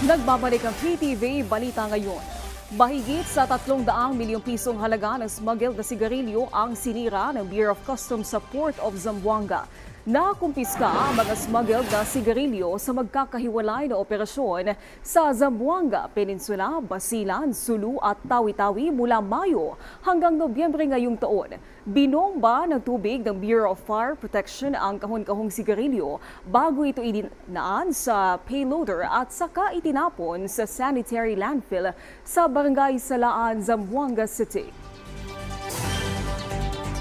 Nagbabalik ang PTV Balita ngayon. Mahigit sa 300 milyong pisong halaga ng smuggled na sigarilyo ang sinira ng Bureau of Customs sa Port of Zamboanga. Nakumpiska ang mga smuggled na sigarilyo sa magkakahiwalay na operasyon sa Zamboanga Peninsula, Basilan, Sulu at Tawi-Tawi mula Mayo hanggang Nobyembre ngayong taon. Binomba ng tubig ng Bureau of Fire Protection ang kahon-kahong sigarilyo bago ito idinaan sa payloader at saka itinapon sa sanitary landfill sa Barangay Salaan, Zamboanga City.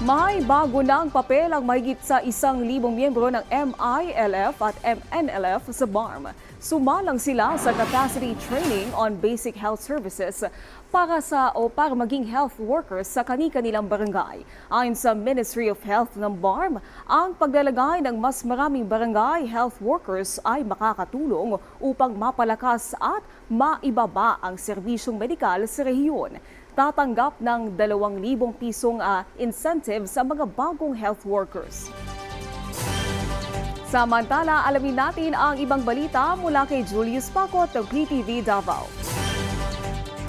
May bago ng papel ang mahigit sa 1,000 miyembro ng MILF at MNLF sa BARM. Sumalang sila sa capacity training on basic health services para maging health workers sa kani-kanilang barangay. Ayon sa Ministry of Health ng BARM, ang paglalagay ng mas maraming barangay health workers ay makakatulong upang mapalakas at maibaba ang serbisyong medikal sa rehiyon. Tatanggap ng 2,000 pisong incentive sa mga bagong health workers. Samantala, alamin natin ang ibang balita mula kay Julius Pacot ng PTV Davao.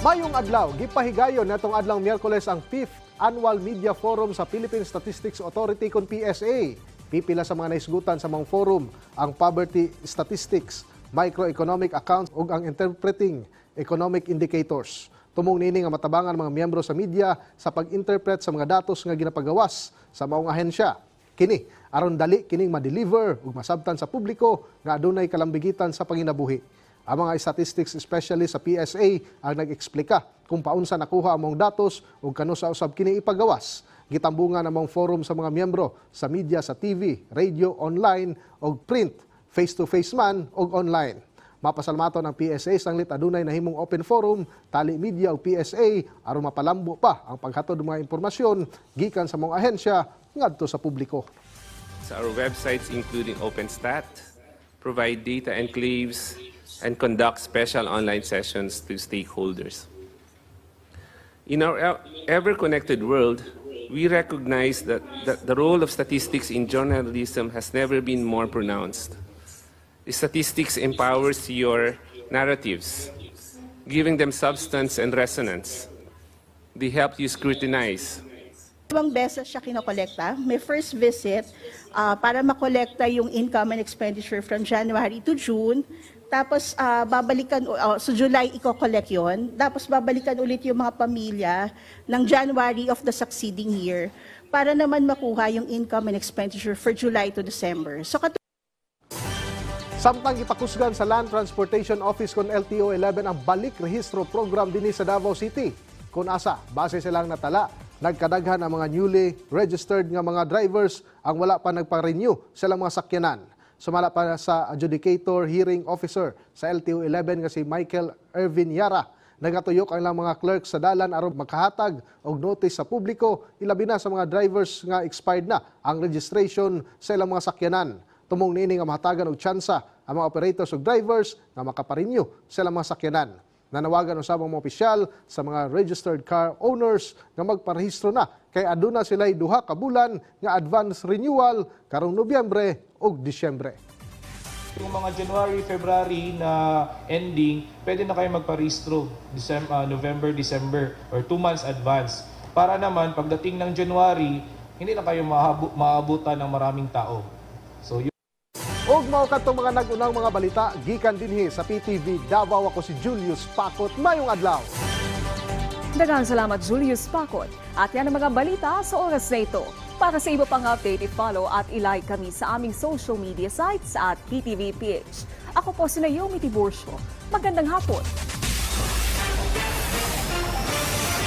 Mayong adlaw, gipahigayon natong adlang Miyerkules ang 5th Annual Media Forum sa Philippine Statistics Authority kon PSA. Pipila sa mga naisgutan sa mga forum ang poverty statistics, microeconomic accounts ug ang interpreting economic indicators. Tumong nini nga matabangan mga miyembro sa media sa pag-interpret sa mga datos nga ginapagawas sa maong ahensya. Kini aron dali kining ma-deliver ug masabtan sa publiko nga adunay kalambigitan sa panginabuhi. Ang mga statistics specialist sa PSA ang nag-eksplika kung paunsa nakuha ang mong datos ug kano sa usab kini ipagawas. Gitambungan ang mong forum sa mga miyembro sa media sa TV, radio, online ug print, face-to-face man ug online. Mapasalamaton ang PSA sanglit adunay nahimong open forum, tali media ug PSA aron mapalambo pa ang paghatod ng mga impormasyon gikan sa mga ahensya ngadto sa publiko. Our websites including OpenStat provide data enclaves and conduct special online sessions to stakeholders. In our ever-connected world, we recognize that the role of statistics in journalism has never been more pronounced. Statistics empowers your narratives, giving them substance and resonance. They help you scrutinize. Ibang beses siya kinokolekta. May first visit para makolekta yung income and expenditure from January to June. Tapos babalikan, sa July i-collect yun. Tapos babalikan ulit yung mga pamilya ng January of the succeeding year para naman makuha yung income and expenditure for July to December. So Samtang ipakusgan sa Land Transportation Office kon LTO 11 ang balik rehistro program dinhi sa Davao City. Kung asa, base silang natala, nagkadaghan ang mga newly registered nga mga drivers ang wala pa nagpa-renew silang mga sakyanan. Sumala pa sa adjudicator hearing officer sa LTO 11 nga si Michael Ervin Yara. Nagatuyok ang ilang mga clerks sa dalan aron makahatag og notice sa publiko ilabi na sa mga drivers nga expired na ang registration sa ilang mga sakyanan. Tumong nini nga mahatagan og tsansa ang mga operators ug drivers nga makaparenew sa ilang mga sakyanan. Nanawagan usab ang mga opisyal sa mga registered car owners nga magparehistro na kay aduna sila'y 2 ka bulan nga advance renewal karong Nobyembre ug Disyembre. Yung mga January, February na ending, pwede na kayo magparehistro November, December or 2 months advance. Para naman pagdating ng January, hindi na kayo maabutan ng maraming tao. So ug mao kadtong mga nag-unang mga balita gikan dinhi sa PTV Davao. Ako si Julius Pacot. Mayong adlaw. Daghang salamat Julius Pacot. At yan ang mga balita sa oras na ito. Para sa iba pang update, i-follow at i-like kami sa aming social media sites at PTV PH. Ako po si Naomi Tiburcio. Magandang hapon.